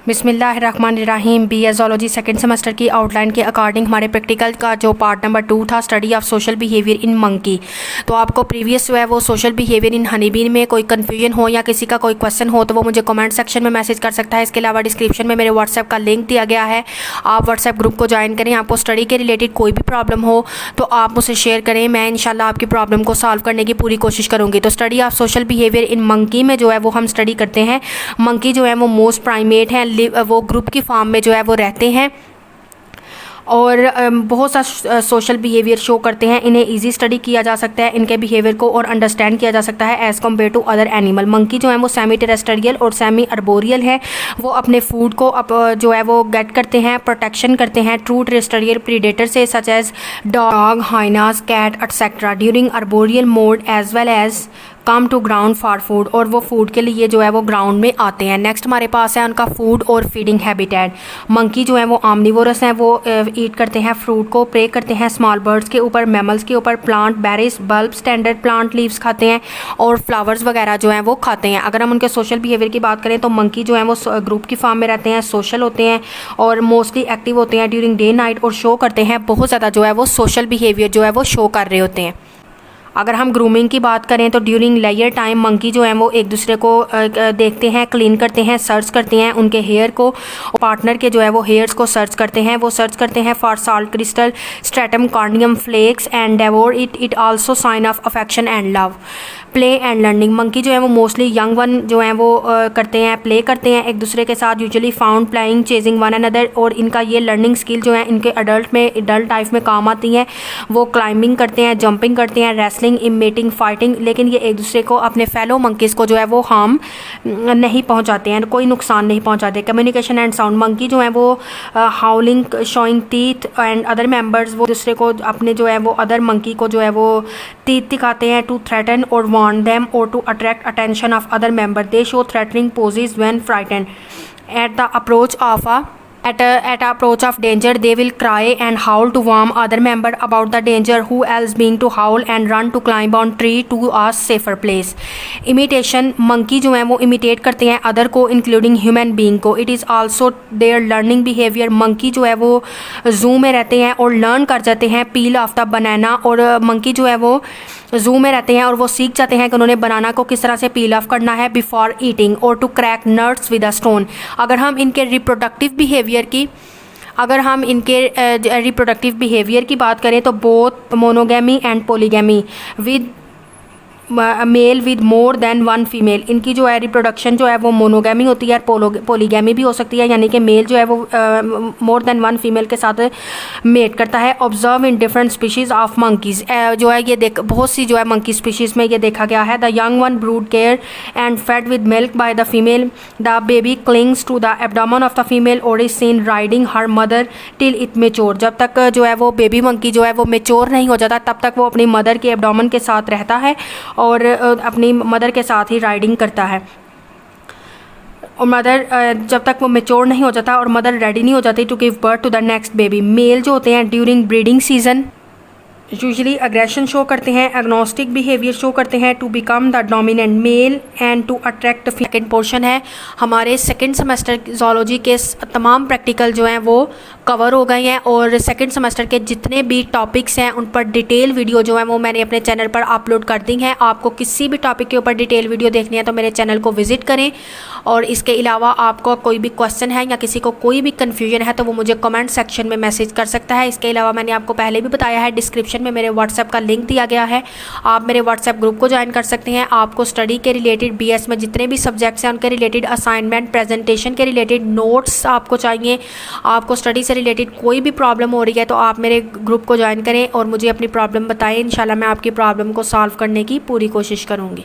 बिस्मिल्लाहिर्रहमानिर्रहीम। BS zoology second semester की outline के अकॉर्डिंग हमारे प्रैक्टिकल का जो पार्ट नंबर 2 था, study of social behaviour in monkey. तो आपको प्रीवियस जो है वो social behaviour in honey bee में कोई कन्फ्यूजन हो या किसी का कोई क्वेश्चन हो तो वो मुझे कमेंट सेक्शन में मैसेज कर सकता है। इसके अलावा डिस्क्रिप्शन में मेरे व्हाट्सएप का लिंक दिया गया है, आप व्हाट्सएप ग्रुप को ज्वाइन करें। आपको स्टडी के रिलेटेड कोई भी प्रॉब्लम हो तो आप मुझसे शेयर करें, मैं इंशाल्लाह आपकी प्रॉब्लम को सॉल्व करने की पूरी कोशिश करूँगी। तो study of social behaviour in monkey में जो है वो हम स्टडी करते हैं। मंकी जो है वो मोस्ट प्राइमेट हैं, वो ग्रुप की फॉर्म में जो है वो रहते हैं और बहुत सा सोशल बिहेवियर शो करते हैं। इन्हें इजी स्टडी किया जा सकता है, इनके बिहेवियर को और अंडरस्टैंड किया जा सकता है as compare to other animal. Monkey जो है वो सेमी टेरेस्ट्रियल और सेमी अर्बोरियल है। वो अपने फूड को जो है वो गेट करते हैं, प्रोटेक्शन करते हैं ट्रू टेरेस्ट्रियल प्रीडेटर से, such as dog, hyenas, cat et cetera. During arboreal mode as well as come to ground for food, और वो फूड के लिए जो है वो ग्राउंड में आते हैं। नेक्स्ट हमारे पास है उनका फूड और फीडिंग हैबिटेट। मंकी जो है वो ऑमनिवोरस हैं, वो ईट करते हैं फ्रूट को, प्रे करते हैं स्मॉल बर्ड्स के ऊपर, मैमल्स के ऊपर, plant, berries, bulb, standard plant leaves खाते हैं और फ्लावर्स वगैरह जो हैं वो खाते हैं। अगर हम उनके सोशल बिहेवियर की बात करें तो मंकी जो है वो ग्रुप की फॉर्म में रहते हैं, सोशल होते हैं और मोस्टली एक्टिव होते हैं ड्यूरिंग डे नाइट, और शो करते हैं बहुत ज़्यादा जो है वो सोशल बिहेवियर जो है वो शो कर रहे होते हैं। अगर हम ग्रूमिंग की बात करें तो ड्यूरिंग लेयर टाइम मंकी जो हैं वो एक दूसरे को देखते हैं, क्लीन करते हैं, सर्च करते हैं उनके हेयर को, पार्टनर के जो है वो हेयर्स को सर्च करते हैं। वो सर्च करते हैं for salt crystal, stratum, cardium flex and devour it also sign of affection and love. Play and learning, monkey जो है वो मोस्टली यंग वन जो हैं वो करते हैं, प्ले करते हैं एक दूसरे के साथ, usually found playing, chasing one another, और इनका ये लर्निंग स्किल जो है इनके अडल्ट लाइफ में काम आती हैं। वो क्लाइंबिंग करते हैं, जंपिंग करते हैं, रेसलिंग, इमेटिंग, फाइटिंग, लेकिन ये एक दूसरे को, अपने फेलो मंकीज़ को जो है वो हार्म नहीं पहुंचाते हैं, कोई नुकसान नहीं पहुंचाते। कम्युनिकेशन एंड साउंड, मंकी जो है वो हाउलिंग, showing teeth and other members, वो दूसरे को, अपने जो है वो अदर मंकी को जो है वो टीथ दिखाते हैं टू थ्रेटन और वार्न देम और to attract attention of other member. They show threatening poses when frightened. At the approach of At approach of danger, they will cry and howl to warn other member about the danger, who else being to howl and run to climb on tree to a safer place. Imitation, monkey जो हैं वो imitate करते हैं other को including human being को. It is also their learning behavior. monkey जो है वो zoo में रहते हैं और learn कर जाते हैं peel of the banana, और monkey जो है वो जू में रहते हैं और वो सीख जाते हैं कि उन्होंने बनाना को किस तरह से पील ऑफ करना है बिफोर ईटिंग, और to crack nuts with a stone. अगर हम इनके रिप्रोडक्टिव बिहेवियर की बात करें तो both monogamy and polygamy with male with more than one female. इनकी जो है रिप्रोडक्शन जो है वो मोनोगैमी होती है और पॉलीगैमी भी हो सकती है, यानी कि मेल जो है वो मोर देन वन फीमेल के साथ मेट करता है। Observe in different species of monkeys, जो है ये बहुत सी जो है मंकी स्पीशीज़ में ये देखा गया है। The young one brood care and fed with milk by the female. The baby clings to the abdomen of the female और is seen riding her mother till it mature. जब तक जो है वो बेबी मंकी जो है वो mature नहीं हो जाता तब तक वो अपनी मदर के एब्डोमेन के साथ रहता है और अपनी मदर के साथ ही राइडिंग करता है। और मदर जब तक वो मेच्योर नहीं हो जाता और मदर रेडी नहीं हो जाती to give birth to the next baby. Male जो होते हैं during breeding season usually aggression show करते हैं, एग्नोस्टिक बिहेवियर शो करते हैं to become the dominant male and to attract. Second portion है हमारे सेकेंड सेमेस्टर ज़ूलॉजी के तमाम प्रैक्टिकल जो हैं वो कवर हो गए हैं, और सेकेंड सेमेस्टर के जितने भी टॉपिक्स हैं उन पर डिटेल वीडियो जो है वो मैंने अपने चैनल पर अपलोड कर दी हैं। आपको किसी भी टॉपिक के ऊपर डिटेल वीडियो देखनी है तो मेरे चैनल को विज़िट करें, और इसके अलावा आपको कोई भी क्वेश्चन है या किसी को कोई भी कन्फ्यूजन है तो वो मुझे कमेंट सेक्शन में मैसेज कर सकता है। इसके अलावा मैंने आपको पहले भी बताया है, डिस्क्रिप्शन में मेरे व्हाट्सएप का लिंक दिया गया है, आप मेरे व्हाट्सएप ग्रुप को ज्वाइन कर सकते हैं। आपको स्टडी के रिलेटेड बीएस में जितने भी सब्जेक्ट्स हैं उनके रिलेटेड असाइनमेंट, प्रेजेंटेशन के रिलेटेड नोट्स आपको चाहिए, आपको स्टडी से रिलेटेड कोई भी प्रॉब्लम हो रही है तो आप मेरे ग्रुप को ज्वाइन करें और मुझे अपनी प्रॉब्लम बताएं। इंशाल्लाह मैं आपकी प्रॉब्लम को सॉल्व करने की पूरी कोशिश करूँगी।